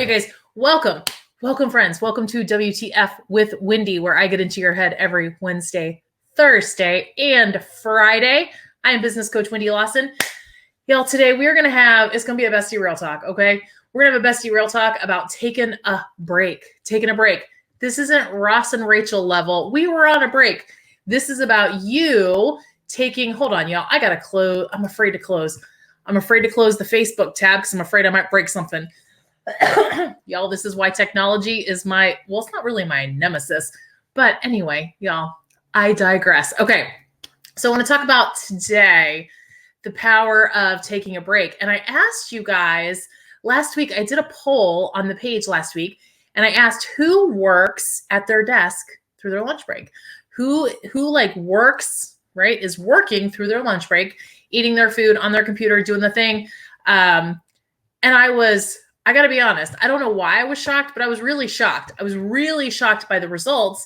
you guys? Welcome. Welcome, friends. Welcome to WTF with Wendy, where I get into your head every Wednesday, Thursday, and Friday. I am business coach Wendy Lawson. Y'all, today we're going to have, it's going to be a bestie real talk, okay? We're going to have a bestie real talk about taking a break. Taking a break. This isn't Ross and Rachel level. We were on a break. This is about you taking, hold on, y'all. I got to close. I'm afraid to close. I'm afraid to close the Facebook tab because I'm afraid I might break something. Y'all, this is why technology is my, well, it's not really my nemesis. But anyway, y'all, I digress. Okay, so I want to talk about today the power of taking a break. And I asked you guys last week, I did a poll on the page last week, and I asked who works at their desk through their lunch break? Who like works, right, is working through their lunch break, eating their food on their computer, doing the thing. And I got to be honest, I don't know why I was shocked, but I was really shocked. I was really shocked by the results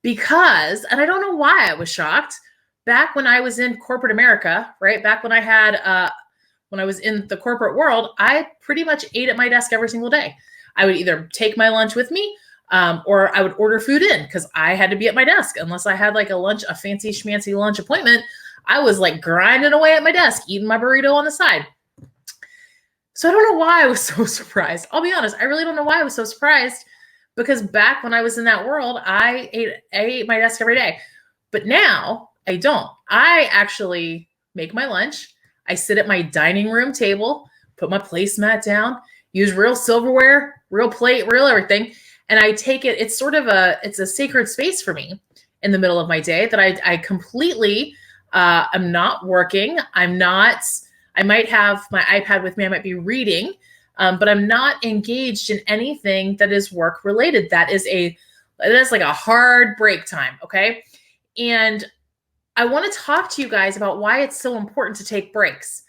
because, and I don't know why I was shocked, back when I was in corporate America, right? Back when when I was in the corporate world, I pretty much ate at my desk every single day. I would either take my lunch with me, or I would order food in because I had to be at my desk unless I had like a fancy schmancy lunch appointment. I was like grinding away at my desk, eating my burrito on the side. So I don't know why I was so surprised. I'll be honest. I really don't know why I was so surprised because back when I was in that world, I ate my desk every day. But now I don't. I actually make my lunch. I sit at my dining room table, put my placemat down, use real silverware, real plate, real everything. And I take it. It's sort of it's a sacred space for me in the middle of my day that I completely, I'm not working. I might have my iPad with me. I might be reading, but I'm not engaged in anything that is work related. That's like a hard break time. Okay. And I want to talk to you guys about why it's so important to take breaks.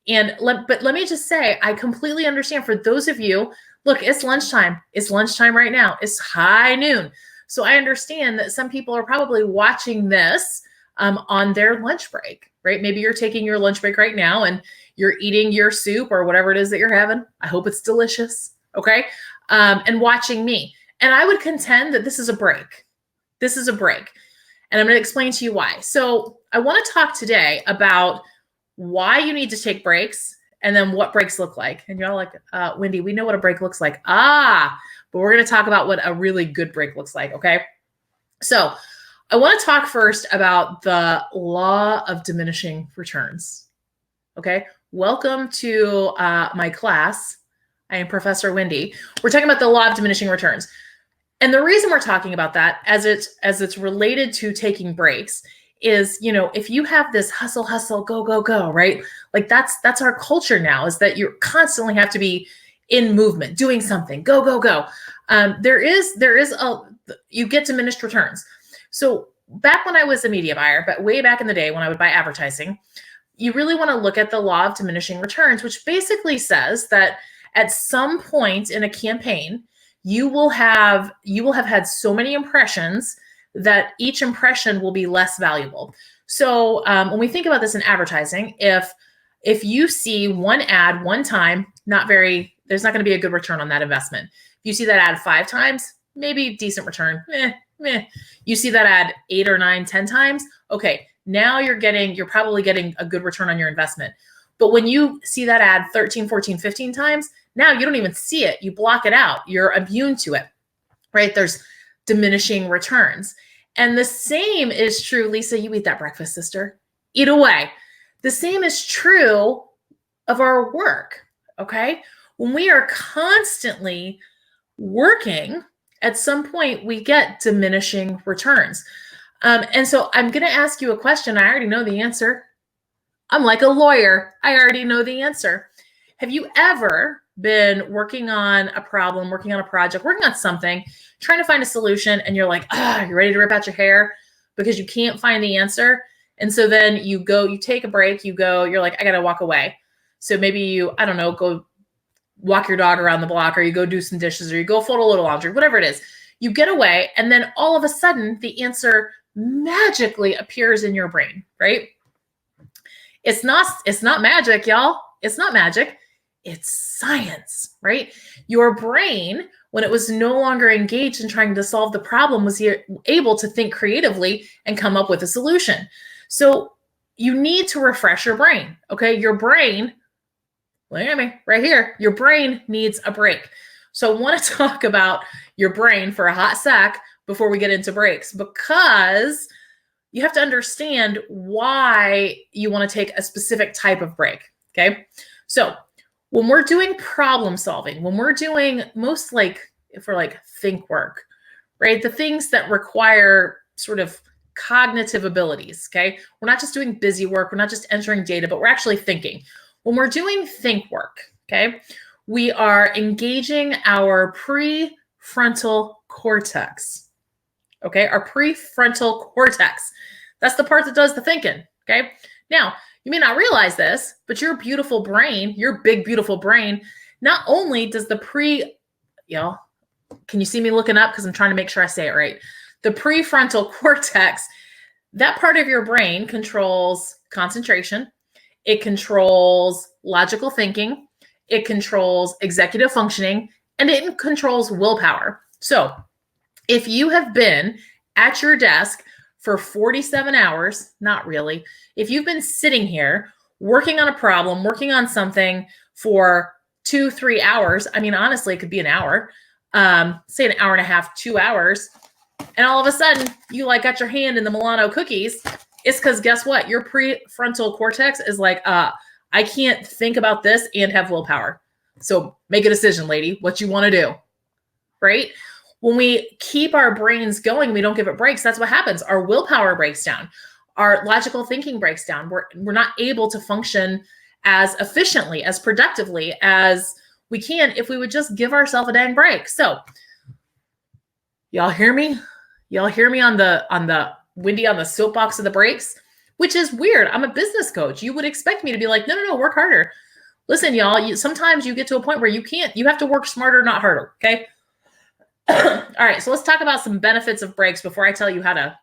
But let me just say, I completely understand for those of you, look, it's lunchtime. It's lunchtime right now. It's high noon. So I understand that some people are probably watching this on their lunch break, right? Maybe you're taking your lunch break right now and you're eating your soup or whatever it is that you're having. I hope it's delicious. Okay. And watching me. And I would contend that this is a break. This is a break. And I'm going to explain to you why. So I want to talk today about why you need to take breaks and then what breaks look like. And you're all like, Wendy, we know what a break looks like. But we're going to talk about what a really good break looks like. Okay. So I want to talk first about the law of diminishing returns. Okay. Welcome to my class. I am Professor Wendy. We're talking about the law of diminishing returns. And the reason we're talking about that as it's related to taking breaks is, if you have this hustle, go, right? Like that's our culture now, is that you constantly have to be in movement, doing something, go. You get diminished returns. So back when I was a media buyer, but way back in the day when I would buy advertising, you really want to look at the law of diminishing returns, which basically says that at some point in a campaign, you will have had so many impressions that each impression will be less valuable. So when we think about this in advertising, if you see one ad one time, there's not going to be a good return on that investment. If you see that ad 5 times, maybe decent return. You see that ad 8 or 9, 10 times. Okay. Now you're probably getting a good return on your investment. But when you see that ad 13, 14, 15 times, now you don't even see it. You block it out. You're immune to it, right? There's diminishing returns. And the same is true. Lisa, you eat that breakfast, sister. Eat away. The same is true of our work, okay? When we are constantly working, at some point we get diminishing returns. And so I'm going to ask you a question. I already know the answer. I'm like a lawyer. I already know the answer. Have you ever been working on a problem, working on a project, working on something, trying to find a solution, and you're like, you're ready to rip out your hair because you can't find the answer? And so then you take a break, you're like, I got to walk away. So maybe you, I don't know, go walk your dog around the block, or you go do some dishes, or you go fold a little laundry, whatever it is. You get away, and then all of a sudden the answer magically appears in your brain, right? It's not magic, y'all. It's not magic. It's science, right? Your brain, when it was no longer engaged in trying to solve the problem, was able to think creatively and come up with a solution. So you need to refresh your brain, okay? Your brain, look at me right here, your brain needs a break. So I want to talk about your brain for a hot sec before we get into breaks, because you have to understand why you want to take a specific type of break, okay? So when we're doing problem solving, when we're doing most if we're like think work, right? The things that require sort of cognitive abilities, okay? We're not just doing busy work. We're not just entering data, but we're actually thinking. When we're doing think work, okay, we are engaging our prefrontal cortex, okay? Our prefrontal cortex. That's the part that does the thinking, okay? Now, you may not realize this, but your beautiful brain, your big, beautiful brain, not only does the can you see me looking up? Because I'm trying to make sure I say it right. The prefrontal cortex, that part of your brain controls concentration. It controls logical thinking. It controls executive functioning, and it controls willpower. So if you have been at your desk for 47 hours, not really, if you've been sitting here working on a problem, working on something for 2-3 hours, I mean, honestly, it could be an hour, say an hour and a half, 2 hours, and all of a sudden you got your hand in the Milano cookies, it's because guess what? Your prefrontal cortex is like, I can't think about this and have willpower. So make a decision, lady, what you want to do, right? When we keep our brains going, we don't give it breaks. That's what happens. Our willpower breaks down. Our logical thinking breaks down. We're not able to function as efficiently, as productively as we can if we would just give ourselves a dang break. So y'all hear me? Y'all hear me on the Wendy on the soapbox of the breaks, which is weird. I'm a business coach. You would expect me to be like, no, work harder. Listen, y'all, sometimes you get to a point where you have to work smarter, not harder. Okay. All right. So let's talk about some benefits of breaks before I tell you how to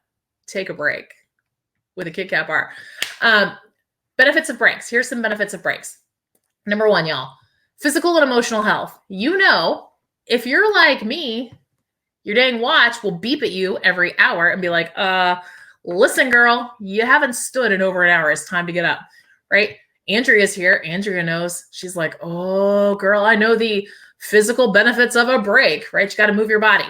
take a break with a Kit Kat bar. Benefits of breaks. Here's some benefits of breaks. Number one, y'all, physical and emotional health. If you're like me, your dang watch will beep at you every hour and be like, listen, girl, you haven't stood in over an hour. It's time to get up, right? Andrea's here. Andrea knows. She's like, oh, girl, I know the physical benefits of a break, right? You got to move your body.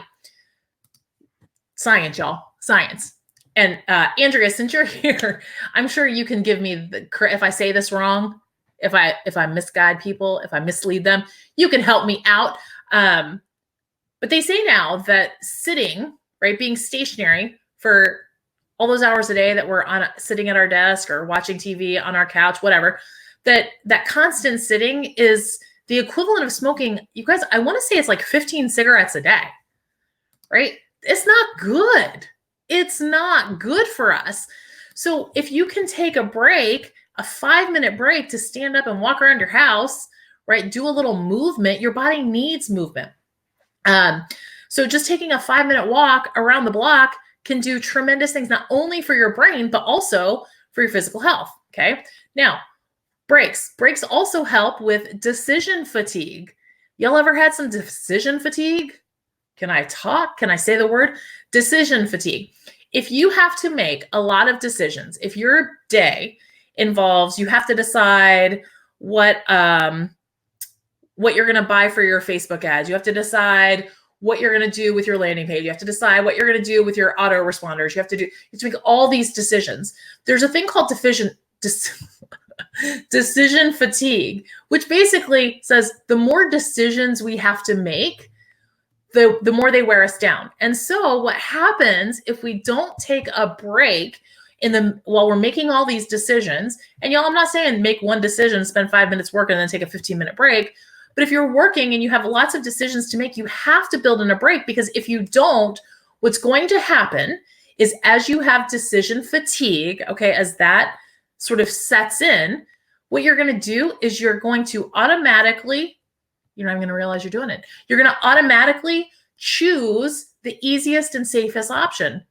Science, y'all. Science. And Andrea, since you're here, I'm sure you can give me if I say this wrong, if I misguide people, if I mislead them, you can help me out. But they say now that sitting, right, being stationary for all those hours a day that we're sitting at our desk or watching TV on our couch, whatever, that constant sitting is the equivalent of smoking. You guys, I want to say it's like 15 cigarettes a day, right? It's not good. It's not good for us. So if you can take a break, a 5-minute break to stand up and walk around your house, right? Do a little movement. Your body needs movement. So just taking a 5-minute walk around the block can do tremendous things, not only for your brain, but also for your physical health. Okay. Now, breaks also help with decision fatigue. Y'all ever had some decision fatigue? Can I talk? Can I say the word? Decision fatigue. If you have to make a lot of decisions, if your day involves, you have to decide what you're going to buy for your Facebook ads. You have to decide what you're going to do with your landing page. You have to decide what you're going to do with your autoresponders. You have to make all these decisions. There's a thing called decision fatigue, which basically says the more decisions we have to make, the more they wear us down. And so what happens if we don't take a break while we're making all these decisions, and y'all, I'm not saying make one decision, spend 5 minutes working, and then take a 15-minute break. But if you're working and you have lots of decisions to make, you have to build in a break, because if you don't, what's going to happen is as you have decision fatigue, okay, as that sort of sets in, what you're going to do is you're going to automatically, you're not even going to realize you're doing it. You're going to automatically choose the easiest and safest option,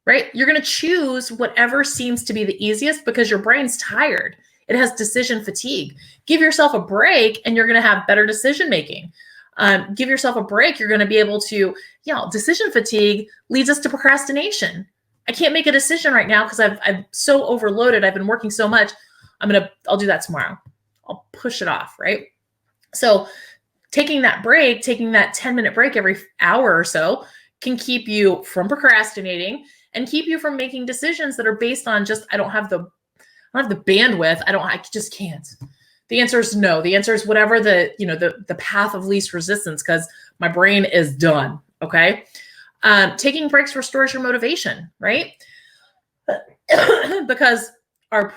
right? You're going to choose whatever seems to be the easiest because your brain's tired. It has decision fatigue. Give yourself a break and you're going to have better decision making. Give yourself a break. You're going to be able to, decision fatigue leads us to procrastination. I can't make a decision right now because I'm so overloaded. I've been working so much. I'll do that tomorrow. I'll push it off, right? So taking that break, taking that 10-minute break every hour or so can keep you from procrastinating and keep you from making decisions that are based on just, I don't have the bandwidth. I just can't. The answer is no. The answer is whatever the path of least resistance, because my brain is done. Okay. Taking breaks restores your motivation, right? Because our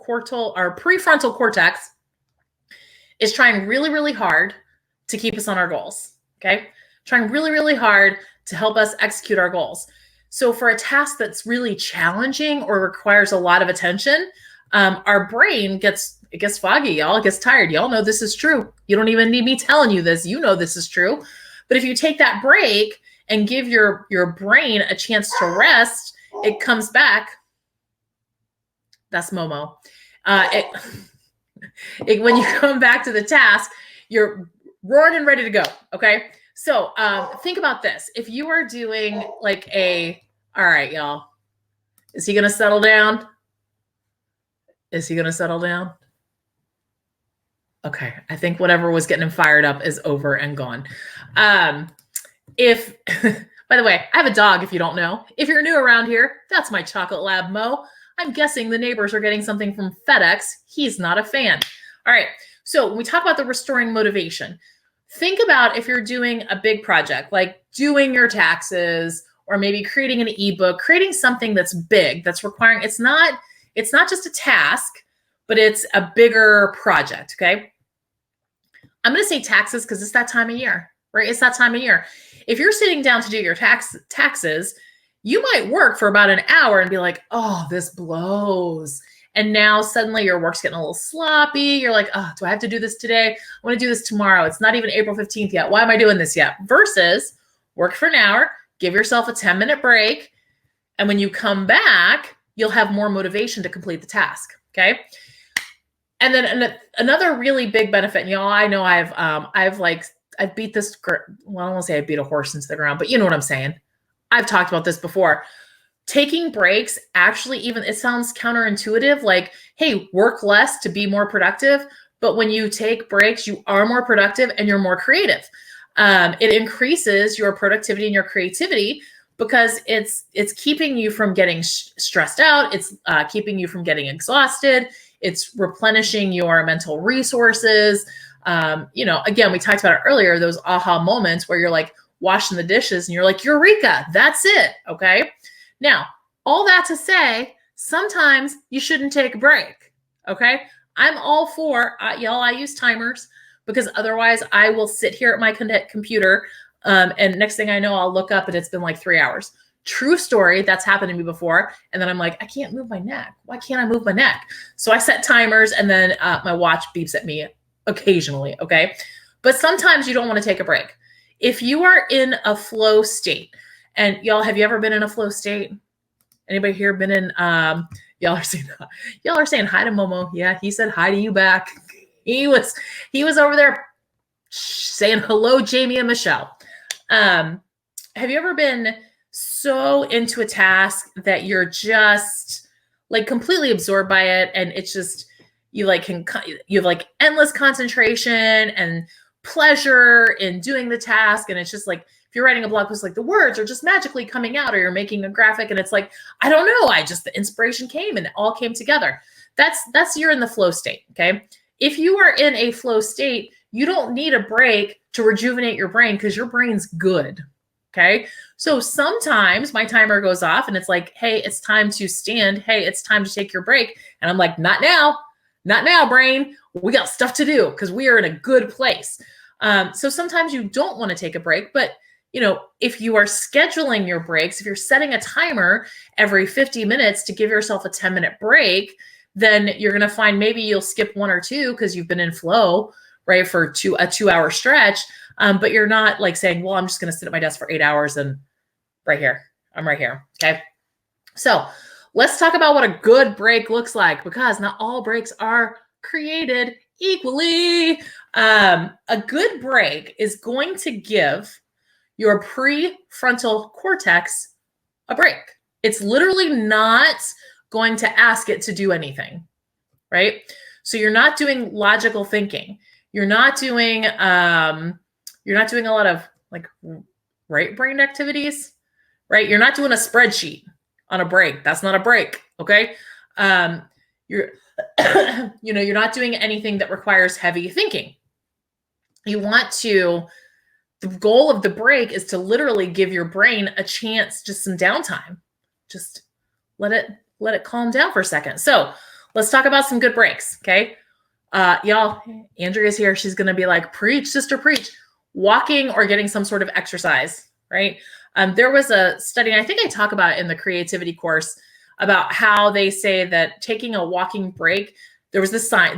prefrontal cortex is trying really, really hard to keep us on our goals. Okay. Trying really, really hard to help us execute our goals. So for a task that's really challenging or requires a lot of attention, our brain gets foggy, y'all. It gets tired. Y'all know this is true. You don't even need me telling you this. You know this is true. But if you take that break and give your brain a chance to rest, it comes back. That's Momo. When you come back to the task, you're roaring and ready to go. Okay. So think about this. If you are doing all right, y'all, is he going to settle down? Is he going to settle down? Okay. I think whatever was getting him fired up is over and gone. By the way, I have a dog, if you don't know. If you're new around here, that's my chocolate lab, Mo. I'm guessing the neighbors are getting something from FedEx. He's not a fan. All right. So when we talk about the restoring motivation, think about if you're doing a big project, like doing your taxes or maybe creating an ebook, creating something that's big, that's requiring, it's not just a task, but it's a bigger project. Okay. I'm going to say taxes because it's that time of year, right? It's that time of year. If you're sitting down to do your taxes, you might work for about an hour and be like, oh, this blows. And now suddenly your work's getting a little sloppy. You're like, oh, do I have to do this today? I want to do this tomorrow. It's not even April 15th yet. Why am I doing this yet? Versus work for an hour, give yourself a 10-minute break. And when you come back, you'll have more motivation to complete the task. Okay. And then another really big benefit, and y'all, I know I've beat this, well, I don't want to say I beat a horse into the ground, but you know what I'm saying. I've talked about this before. Taking breaks, actually, even it sounds counterintuitive, like, hey, work less to be more productive. But when you take breaks, you are more productive and you're more creative. It increases your productivity and your creativity because it's keeping you from getting stressed out. It's keeping you from getting exhausted. It's replenishing your mental resources. Again, we talked about it earlier, those aha moments where you're like washing the dishes and you're like, Eureka, that's it. Okay. Now, all that to say, sometimes you shouldn't take a break. Okay. I'm all for, y'all, I use timers because otherwise I will sit here at my computer. And next thing I know, I'll look up and it's been like 3 hours. True story. That's happened to me before. And then I'm like, I can't move my neck. Why can't I move my neck? So I set timers and then my watch beeps at me occasionally. Okay. But sometimes you don't want to take a break. If you are in a flow state, and y'all, have you ever been in a flow state? Anybody here been in, y'all are saying hi to Momo. Yeah. He said hi to you back. He was over there saying hello, Jamie and Michelle. Have you ever been so into a task that you're just like completely absorbed by it, and it's just you have like endless concentration and pleasure in doing the task, and it's just like if you're writing a blog post, like the words are just magically coming out, or you're making a graphic and it's like, I don't know, the inspiration came and it all came together. That's you're in the flow state. Okay. If you are in a flow state, you don't need a break to rejuvenate your brain because your brain's good. Okay. So sometimes my timer goes off and it's like, hey, it's time to stand. Hey, it's time to take your break. And I'm like, not now, brain. We got stuff to do because we are in a good place. So sometimes you don't want to take a break, but if you are scheduling your breaks, if you're setting a timer every 50 minutes to give yourself a 10-minute break, then you're going to find maybe you'll skip 1 or 2 because you've been in flow, right, for a 2-hour stretch. But you're not like saying, well, I'm just going to sit at my desk for 8 hours and I'm right here. Okay. So Let's talk about what a good break looks like, because not all breaks are created equally. A good break is going to give your prefrontal cortex a break. It's literally not going to ask it to do anything, right? So you're not doing logical thinking. You're not doing a lot of like right brain activities, right? You're not doing a spreadsheet on a break. That's not a break, okay? You're you're not doing anything that requires heavy thinking. The goal of the break is to literally give your brain a chance, just some downtime. Just let it calm down for a second. So let's talk about some good breaks, okay? Y'all, Andrea's here. She's going to be like, preach, sister, preach. Walking or getting some sort of exercise, right? There was a study, and I think I talk about it in the creativity course, about how they say that taking a walking break, there was this study,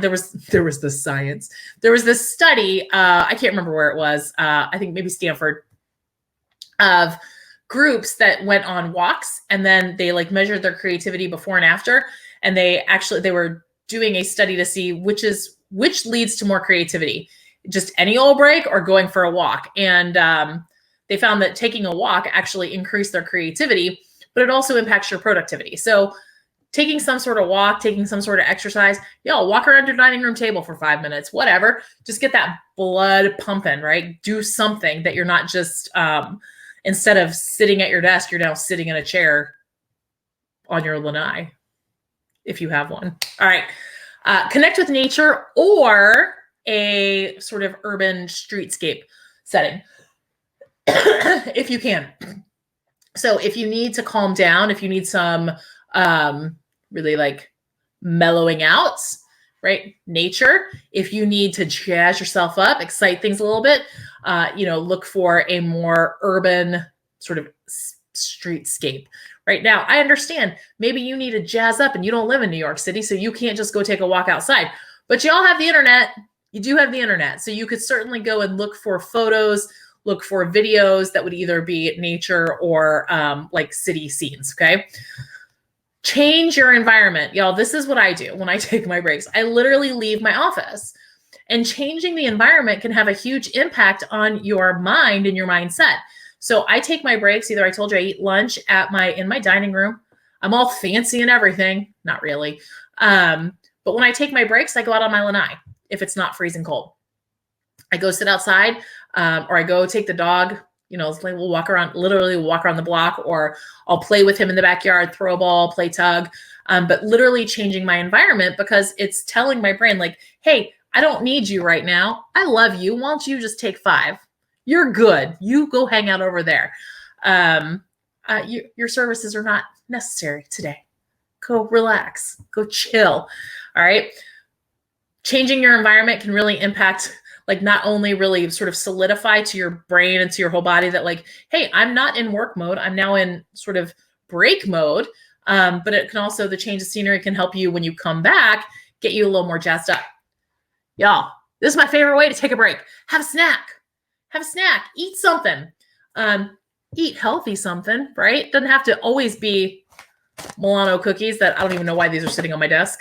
I can't remember where it was, I think maybe Stanford, of groups that went on walks, and then they like measured their creativity before and after, and they were doing a study to see which leads to more creativity, just any old break or going for a walk. And they found that taking a walk actually increased their creativity, but it also impacts your productivity. So taking some sort of walk, taking some sort of exercise, walk around your dining room table for 5 minutes, whatever. Just get that blood pumping, right? Do something that you're not just, instead of sitting at your desk, you're now sitting in a chair on your lanai, if you have one. All right. Connect with nature or a sort of urban streetscape setting, if you can. So if you need to calm down, if you need some really like mellowing out, right? Nature. If you need to jazz yourself up, excite things a little bit, look for a more urban sort of streetscape. Right now, I understand maybe you need to jazz up and you don't live in New York City, so you can't just go take a walk outside. But you all have the internet. You do have the internet. So you could certainly go and look for photos, look for videos that would either be nature or like city scenes, okay? Change your environment. Y'all, this is what I do when I take my breaks. I literally leave my office. And changing the environment can have a huge impact on your mind and your mindset. So I take my breaks. Either I told you I eat lunch in my dining room. I'm all fancy and everything. Not really. But when I take my breaks, I go out on my lanai if it's not freezing cold. I go sit outside, or I go take the dog, we'll walk around the block, or I'll play with him in the backyard, throw a ball, play tug. But literally changing my environment, because it's telling my brain like, hey, I don't need you right now. I love you. Why don't you just take 5? You're good. You go hang out over there. Your services are not necessary today. Go relax. Go chill. All right. Changing your environment can really impact, like, not only really sort of solidify to your brain and to your whole body that like, hey, I'm not in work mode. I'm now in sort of break mode. But it can also, the change of scenery can help you when you come back, get you a little more jazzed up. Y'all, this is my favorite way to take a break. Have a snack. Eat something. Eat healthy something, right? Doesn't have to always be Milano cookies that I don't even know why these are sitting on my desk.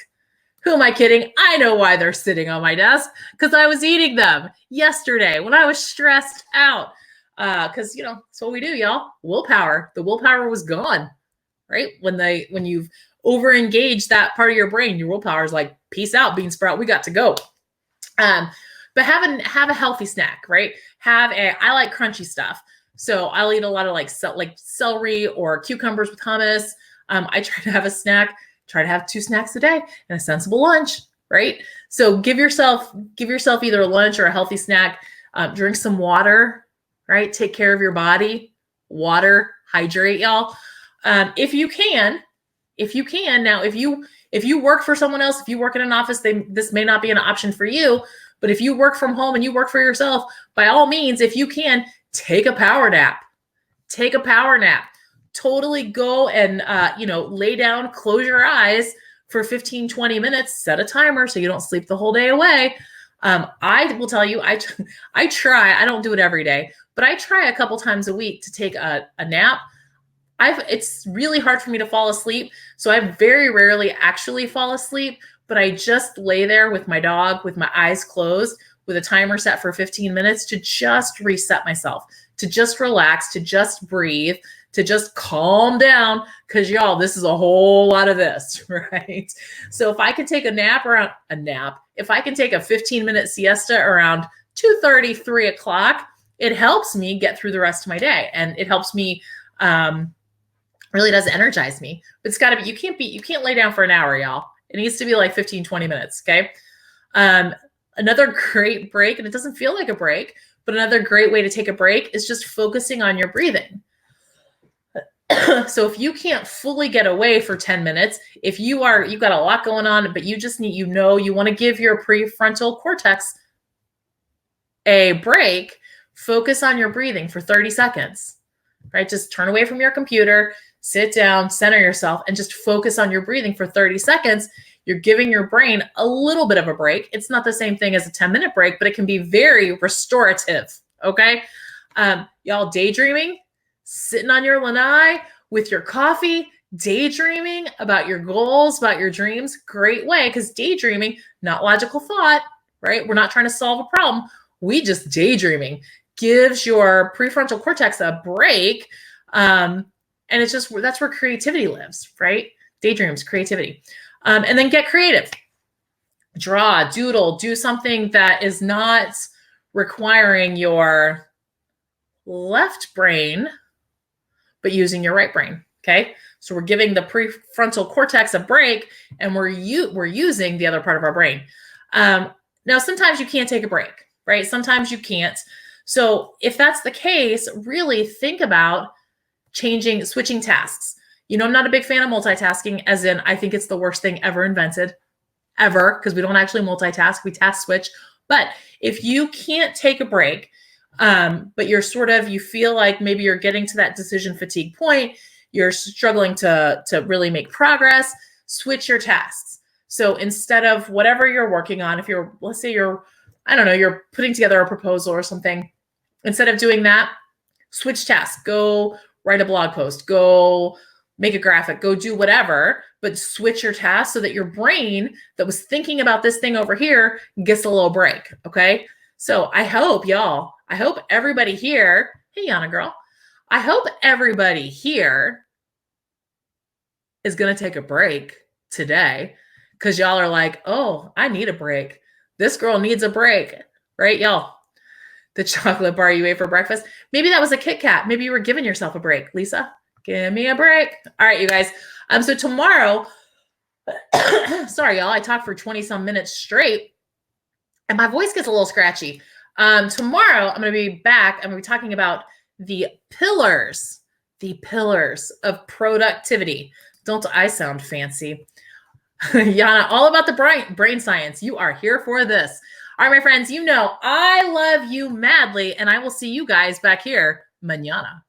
Who am I kidding? I know why they're sitting on my desk, because I was eating them yesterday when I was stressed out. Because, that's what we do, y'all. Willpower. The willpower was gone, right? When you've over-engaged that part of your brain, your willpower is like, peace out, bean sprout. We got to go. But have a healthy snack, right? I like crunchy stuff. So I'll eat a lot of like celery or cucumbers with hummus. I try to have a snack, try to have 2 snacks a day and a sensible lunch, right? So give yourself either a lunch or a healthy snack. Drink some water, right? Take care of your body. Water, hydrate, y'all. If you can. Now, if you work for someone else, if you work in an office, this may not be an option for you. But if you work from home and you work for yourself, by all means, if you can, take a power nap. Totally go and, lay down, close your eyes for 15, 20 minutes, set a timer so you don't sleep the whole day away. I will tell you, I try, I don't do it every day, but I try a couple times a week to take a nap. it's really hard for me to fall asleep. So I very rarely actually fall asleep, but I just lay there with my dog, with my eyes closed, with a timer set for 15 minutes to just reset myself, to just relax, to just breathe, to just calm down. Cause y'all, this is a whole lot of this, right? So if I can take if I can take a 15-minute siesta around 2:30, 3 o'clock, it helps me get through the rest of my day. And it helps me, really does energize me. But it's gotta be, you can't lay down for an hour, y'all. It needs to be like 15, 20 minutes. Okay. Another great break, and it doesn't feel like a break, but another great way to take a break is just focusing on your breathing. So if you can't fully get away for 10 minutes, if you've got a lot going on, but you just need, you want to give your prefrontal cortex a break, focus on your breathing for 30 seconds, right? Just turn away from your computer, sit down, center yourself, and just focus on your breathing for 30 seconds. You're giving your brain a little bit of a break. It's not the same thing as a 10-minute break, but it can be very restorative. Okay. Y'all, daydreaming, sitting on your lanai with your coffee, daydreaming about your goals, about your dreams, great way. Because daydreaming, not logical thought, right? We're not trying to solve a problem. We just daydreaming gives your prefrontal cortex a break. And it's just, that's where creativity lives, right? Daydreams, creativity. And then get creative. Draw, doodle, do something that is not requiring your left brain, but using your right brain. Okay. So we're giving the prefrontal cortex a break, and we're using the other part of our brain. Now, sometimes you can't take a break, right? Sometimes you can't. So if that's the case, really think about switching tasks. I'm not a big fan of multitasking, as in I think it's the worst thing ever invented, ever, because we don't actually multitask, we task switch. But if you can't take a break, but you feel like maybe you're getting to that decision fatigue point, you're struggling to really make progress, switch your tasks. So instead of whatever you're working on, let's say you're putting together a proposal or something, instead of doing that, switch tasks, go write a blog post, go make a graphic, go do whatever, but switch your task so that your brain that was thinking about this thing over here gets a little break. Okay. So I hope everybody here, hey, Yana girl, I hope everybody here is going to take a break today, because y'all are like, oh, I need a break. This girl needs a break, right? Y'all, the chocolate bar you ate for breakfast, maybe that was a Kit Kat. Maybe you were giving yourself a break. Lisa, give me a break. All right, you guys. So tomorrow, sorry, y'all, I talked for 20 some minutes straight and my voice gets a little scratchy. Tomorrow, I'm going to be back. I'm going to be talking about the pillars of productivity. Don't I sound fancy? Yana, all about the brain science. You are here for this. All right, my friends, I love you madly, and I will see you guys back here mañana.